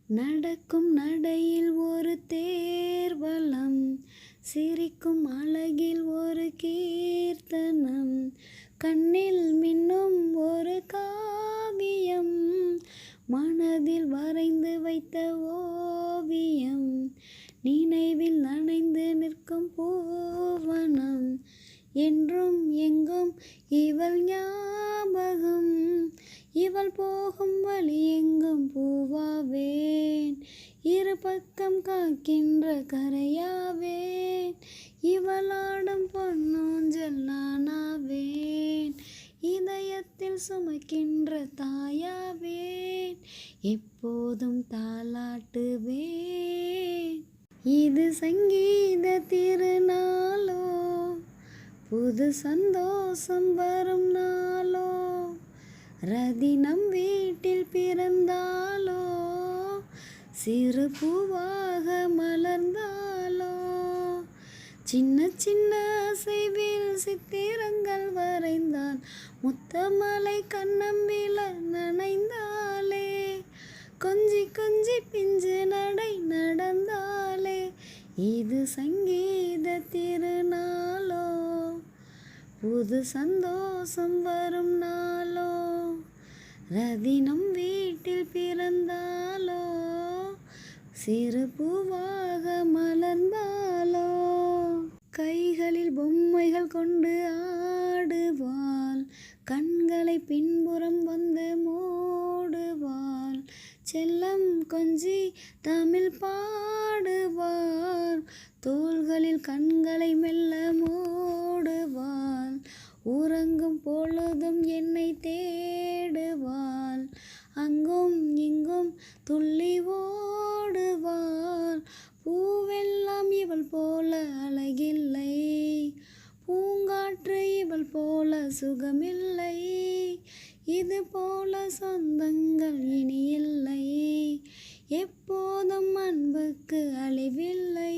நடக்கும் நடையில் ஒரு தேர்வலம், சிரிக்கும் அழகில் ஒரு கீர்த்தனம், கண்ணில் மின்னும் ஒரு காவியம், மனதில் வரைந்து வைத்த ஓவியம், நினைவில் நனைந்து நிற்கும் பூவனம், என்றும் எங்கும் இவள் ஞாபகம், இவள் போகும் வழி எங்கும் பூவாவேன், இரு பக்கம் காக்கின்ற கரையாவேன், இவளாடும் பொன்னூஞ்சல் நானாவேன், இதயத்தில் சுமக்கின்ற தாயாவேன், எப்போதும் தாலாட்டுவேன். இது சங்கீத திருநாளோ, புது சந்தோஷம் வரும் நாளோ, ரதி நம் வீட்டில் பிறந்தாளோ, சிறு பூவாக மலர்ந்தாளோ, சின்ன சின்ன அசைவில் சித்திரங்கள் வரைந்தான், முத்தமலை கண்ணம்பில நனைந்தாளே, கொஞ்சி கொஞ்சி பிஞ்சு நடை நடந்தாளே, இது சங்கீத திருநாளோ, புது சந்தோஷம் வரும் நாளோ, ரதி நம் வீட்டில் பிறந்தாளோ, சிறு பூவாக மலர்ந்தாளோ, கைகளில் பொம்மைகள் கொண்டு ஆடுவாள், கண்களை பின்புறம் வந்து மூடுவாள், செல்லம் கொஞ்சி தமிழ் பாடுவாள், தோள்களில் கண்களை மெல்ல மூடுவாள், உறங்கும் பொழுதும் என்னை தேடுவாள், அங்கும் இங்கும் துள்ளி ஓடுவாள், பூவெல்லாம் இவள் போல அழகில்லை, பூங்காற்று இவள் போல சுகமில்லை, இது போல சொந்தங்கள் இனி இல்லை, எப்போதும் அன்புக்கு அழிவில்லை,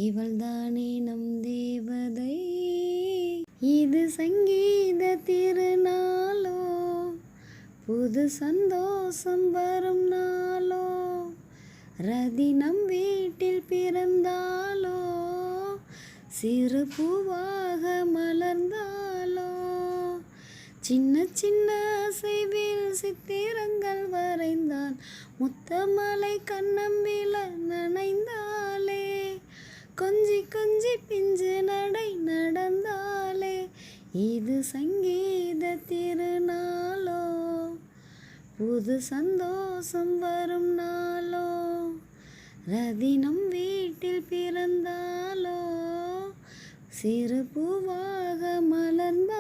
இவள்தானே நம் தேவதை. இது சங்கீத திருநாளோ, புது சந்தோஷம் வரும் நாளோ, ரதி நம் வீட்டில் பிறந்தாளோ, சிறு பூவாக மலர்ந்தாளோ, சின்ன சின்ன அசைவில் சித்திரங்கள் வரைந்தான், முத்தமலை கண்ணம்பில நனைந்தாளே, கொஞ்சி கொஞ்சி பிஞ்சு நடை நடந்தாளே, இது சங்கீத திருநாளோ, புது சந்தோஷம் வரும் நாளோ, ரதி நம் வீட்டில் பிறந்தாளோ, சிறு பூவாக மலர்ந்தாளோ.